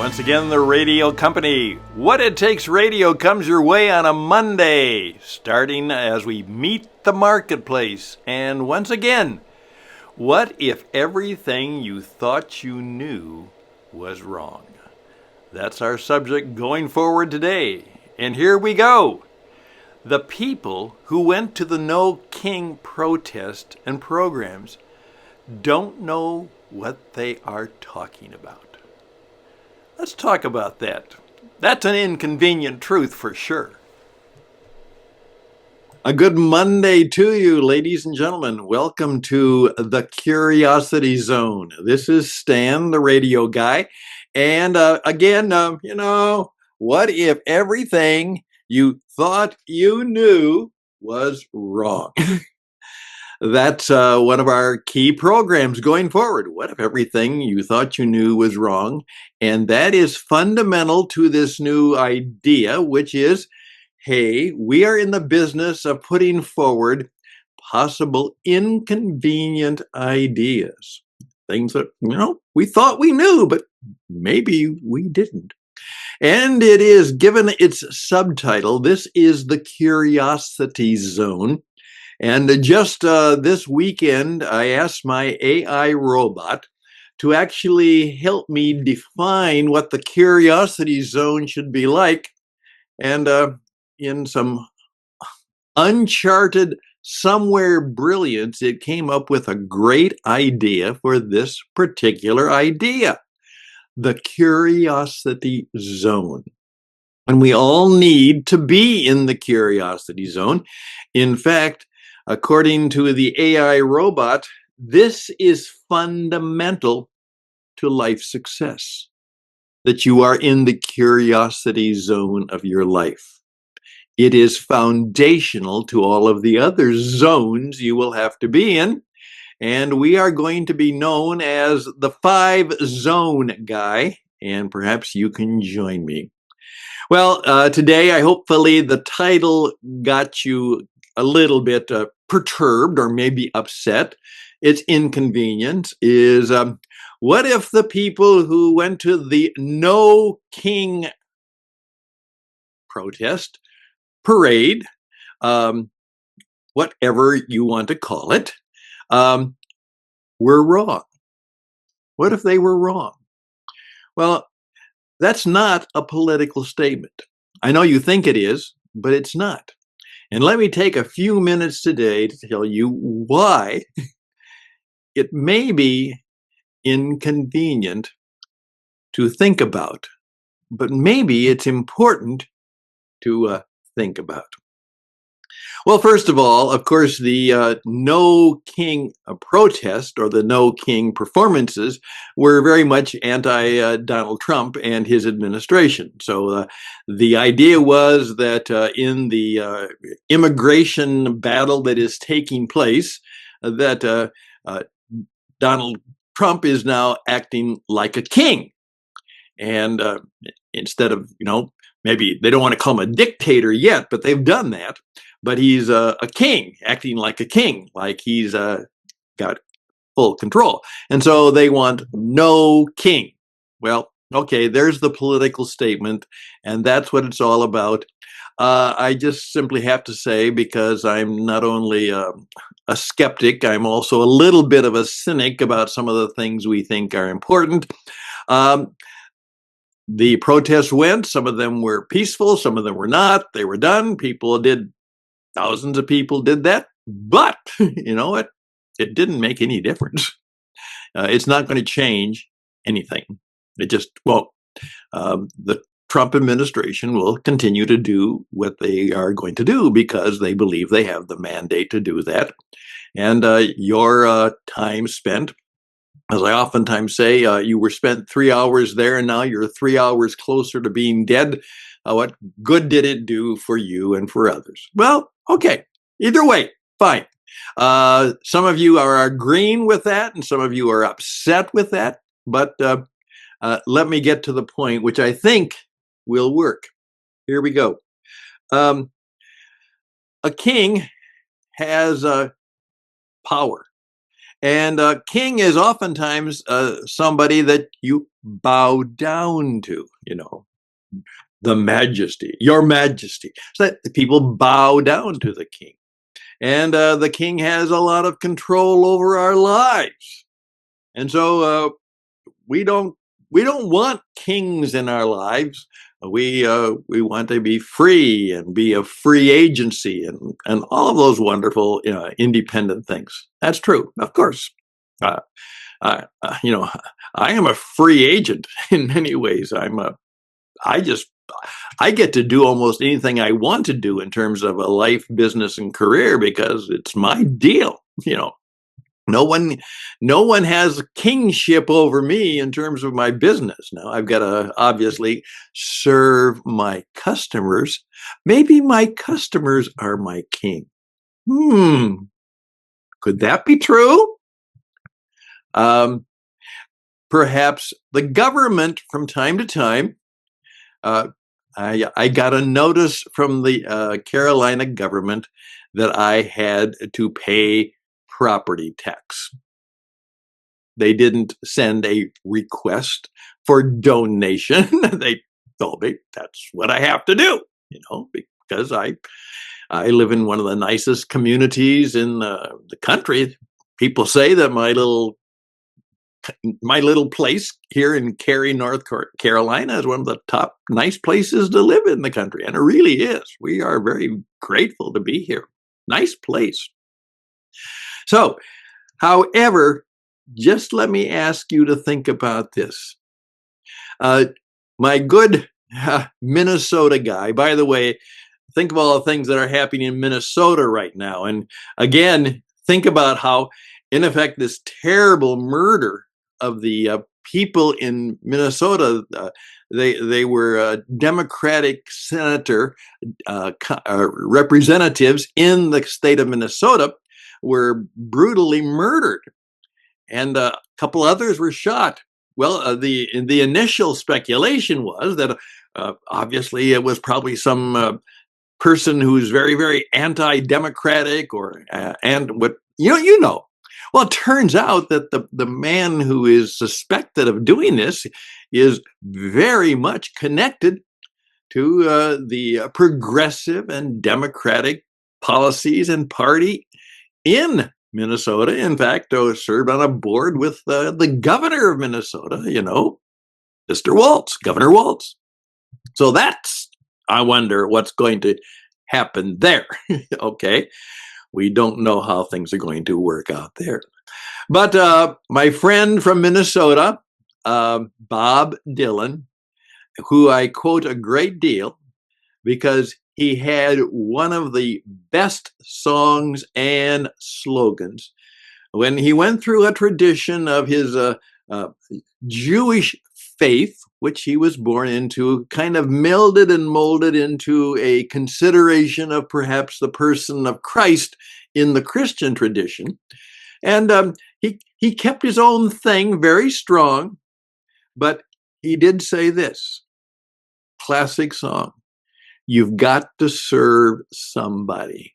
Once again, the radio company. What It Takes Radio comes your way on a Monday, starting as we meet the marketplace. And once again, what if everything you thought you knew was wrong? That's our subject going forward today. And here we go. The people who went to the NOKing protest and programs don't know what they are talking about. Let's talk about that. That's an inconvenient truth for sure. A good Monday to you, ladies and gentlemen. Welcome to the Curiosity Zone. This is Stan, the radio guy. And again, what if everything you thought you knew was wrong? That's one of our key programs going forward. What if everything you thought you knew was wrong? And that is fundamental to this new idea, which is, hey, we are in the business of putting forward possible inconvenient ideas. Things that, we thought we knew, but maybe we didn't. And it is given its subtitle. This is the Curiosity Zone. And just this weekend, I asked my AI robot to actually help me define what the curiosity zone should be like. And in some uncharted somewhere brilliance, it came up with a great idea for this particular idea, the curiosity zone. And we all need to be in the curiosity zone. In fact, according to the AI robot, this is fundamental to life success, that you are in the curiosity zone of your life. It is foundational to all of the other zones you will have to be in. And we are going to be known as the 5-zone guy, and perhaps you can join me. Well, today, hopefully the title got you a little bit perturbed or maybe upset. It's inconvenient. Is what if the people who went to the NOKing protest, parade, whatever you want to call it, were wrong? What if they were wrong? Well, that's not a political statement. I know you think it is, but it's not. And let me take a few minutes today to tell you why it may be inconvenient to think about, but maybe it's important to think about. Well, first of all, of course, the NOKing protest or the NOKing performances were very much anti-Donald Trump and his administration. So the idea was that in the immigration battle that is taking place, that Donald Trump is now acting like a king. And instead of, maybe they don't want to call him a dictator yet, but they've done that. But he's a king, acting like a king, like he's got full control. And so they want no king. Well, okay, there's the political statement, and that's what it's all about. I just simply have to say, because I'm not only a skeptic, I'm also a little bit of a cynic about some of the things we think are important. The protests went, some of them were peaceful, some of them were not. They were done. Thousands of people did that, but you know what? It didn't make any difference. It's not going to change anything. It just won't. The Trump administration will continue to do what they are going to do because they believe they have the mandate to do that. And your time spent, as I oftentimes say, you were spent 3 hours there and now you're 3 hours closer to being dead. What good did it do for you and for others? Well, okay. Either way, fine. Some of you are agreeing with that and some of you are upset with that. But let me get to the point, which I think will work. Here we go. A king has power. And king is oftentimes somebody that you bow down to, the majesty, your majesty. So that people bow down to the king. And the king has a lot of control over our lives. And so we don't want kings in our lives. We want to be free and be a free agency and all of those wonderful independent things. That's true, of course. Uh, I I am a free agent in many ways. I just I get to do almost anything I want to do in terms of a life, business, and career because it's my deal. No one no one has kingship over me in terms of my business. Now I've got to obviously serve my customers. Maybe my customers are my king. Could that be true? Um, Perhaps the government from time to time. uh, I got a notice from the Carolina government that I had to pay property tax. They didn't send a request for donation. They told me that's what I have to do, because I live in one of the nicest communities in the country. People say that my little place here in Cary, North Carolina is one of the top nice places to live in the country. And it really is. We are very grateful to be here. Nice place. So, however, just let me ask you to think about this. My good Minnesota guy, by the way, think of all the things that are happening in Minnesota right now. And again, think about how, in effect, this terrible murder of the people in Minnesota, they were Democratic senator representatives in the state of Minnesota were brutally murdered, and a couple others were shot. Well, the initial speculation was that obviously it was probably some person who's very, very anti-democratic or and what you know. Well, it turns out that the man who is suspected of doing this is very much connected to the progressive and democratic policies and party in Minnesota. In fact, I served on a board with the governor of Minnesota, Mr. Waltz, Governor Waltz. So I wonder what's going to happen there. Okay. We don't know how things are going to work out there. But my friend from Minnesota, Bob Dylan, who I quote a great deal because he had one of the best songs and slogans. When he went through a tradition of his Jewish faith, which he was born into, kind of melded and molded into a consideration of perhaps the person of Christ in the Christian tradition. And he kept his own thing very strong, but he did say this classic song: "You've got to serve somebody,"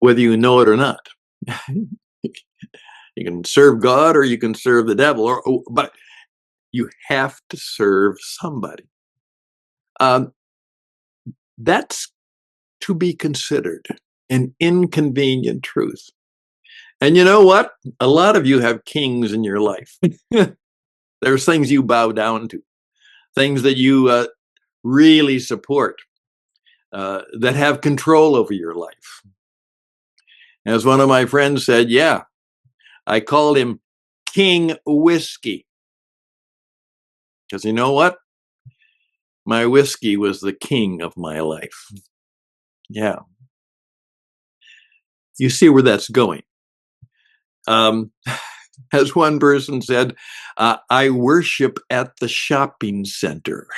whether you know it or not. You can serve God or you can serve the devil, but you have to serve somebody. That's to be considered an inconvenient truth. And you know what? A lot of you have kings in your life. There's things you bow down to, things that you really support, that have control over your life. As one of my friends said, yeah, I called him King Whiskey. Because you know what? My whiskey was the king of my life. Yeah. You see where that's going. As one person said, I worship at the shopping center.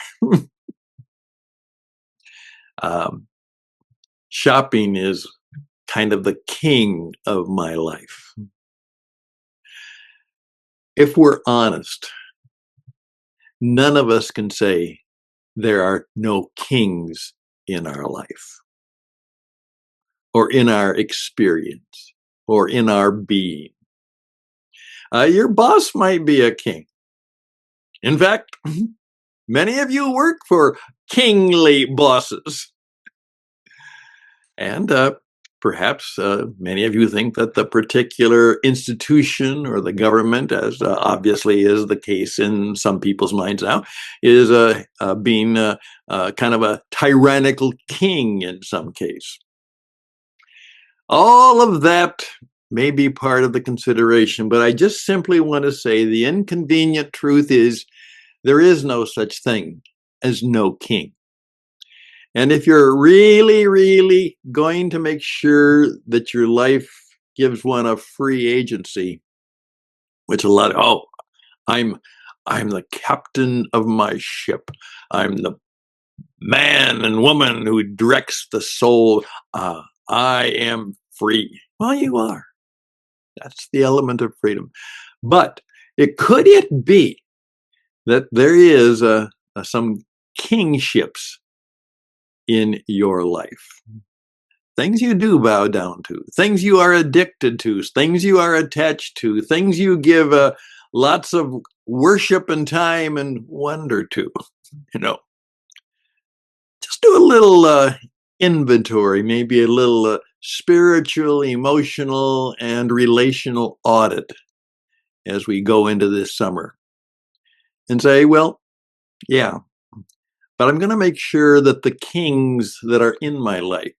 Shopping is kind of the king of my life. If we're honest, none of us can say there are no kings in our life or in our experience. or in our being. Your boss might be a king. In fact, many of you work for kingly bosses. And perhaps many of you think that the particular institution or the government, as obviously is the case in some people's minds now, is being kind of a tyrannical king in some case. All of that may be part of the consideration, but I just simply want to say the inconvenient truth is there is no such thing as no king. And if you're really, really going to make sure that your life gives one a free agency, which a lot of, oh, I'm the captain of my ship. I'm the man and woman who directs the soul. I am free. Well, you are. That's the element of freedom. But could it be that there is some kingships in your life? Things you do bow down to, things you are addicted to, things you are attached to, things you give lots of worship and time and wonder to. Just do a little inventory, maybe a little spiritual, emotional, and relational audit as we go into this summer and say, well, yeah, but I'm going to make sure that the kings that are in my life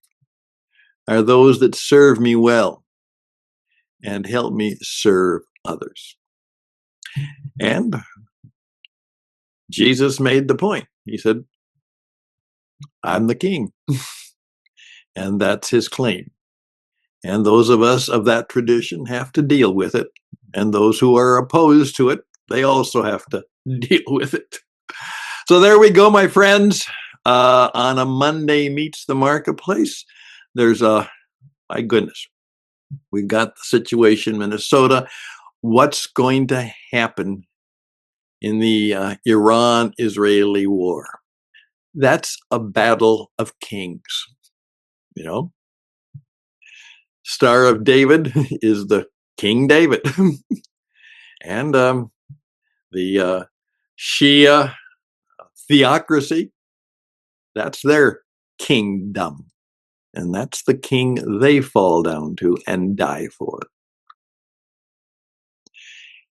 are those that serve me well and help me serve others. And Jesus made the point. He said, I'm the king. And that's his claim. And those of us of that tradition have to deal with it. And those who are opposed to it, they also have to deal with it. So there we go, my friends. On a Monday Meets the Marketplace, there's my goodness, we've got the situation in Minnesota. What's going to happen in the Iran-Israeli war? That's a battle of kings. Star of David is the King David. And the Shia theocracy, that's their kingdom. And that's the king they fall down to and die for.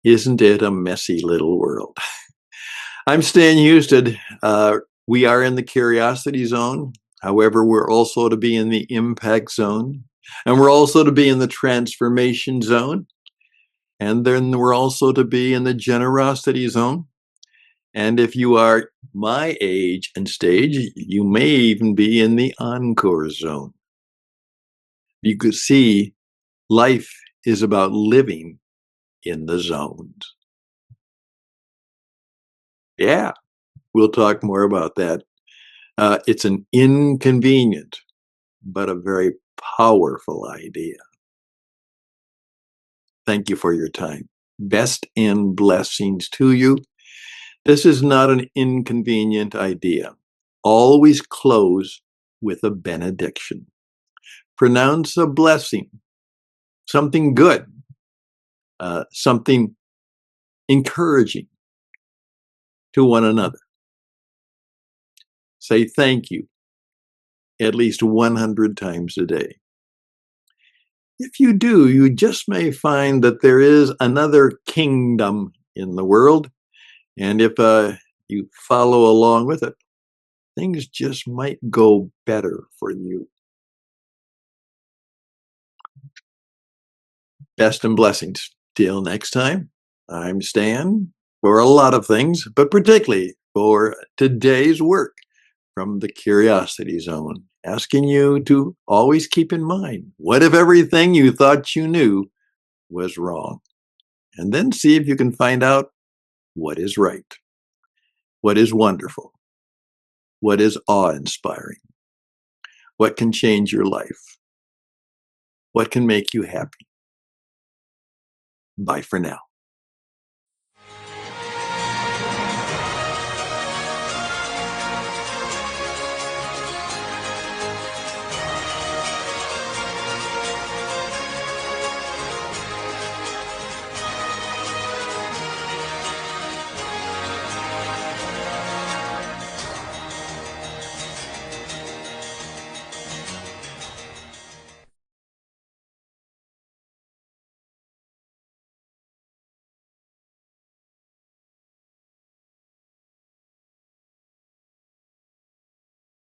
Isn't it a messy little world? I'm Stan Houston. We are in the curiosity zone. However, we're also to be in the impact zone. And we're also to be in the transformation zone. And then we're also to be in the generosity zone. And if you are my age and stage, you may even be in the encore zone. You could see life is about living in the zones. Yeah, we'll talk more about that. It's an inconvenient, but a very powerful idea. Thank you for your time. Best and blessings to you. This is not an inconvenient idea. Always close with a benediction. Pronounce a blessing, something good, something encouraging to one another. Say thank you at least 100 times a day. If you do, you just may find that there is another kingdom in the world. And if you follow along with it, things just might go better for you. Best and blessings. Till next time, I'm Stan for a lot of things, but particularly for today's work from the Curiosity Zone, asking you to always keep in mind, what if everything you thought you knew was wrong? And then see if you can find out what is right, what is wonderful, what is awe-inspiring, what can change your life, what can make you happy. Bye for now.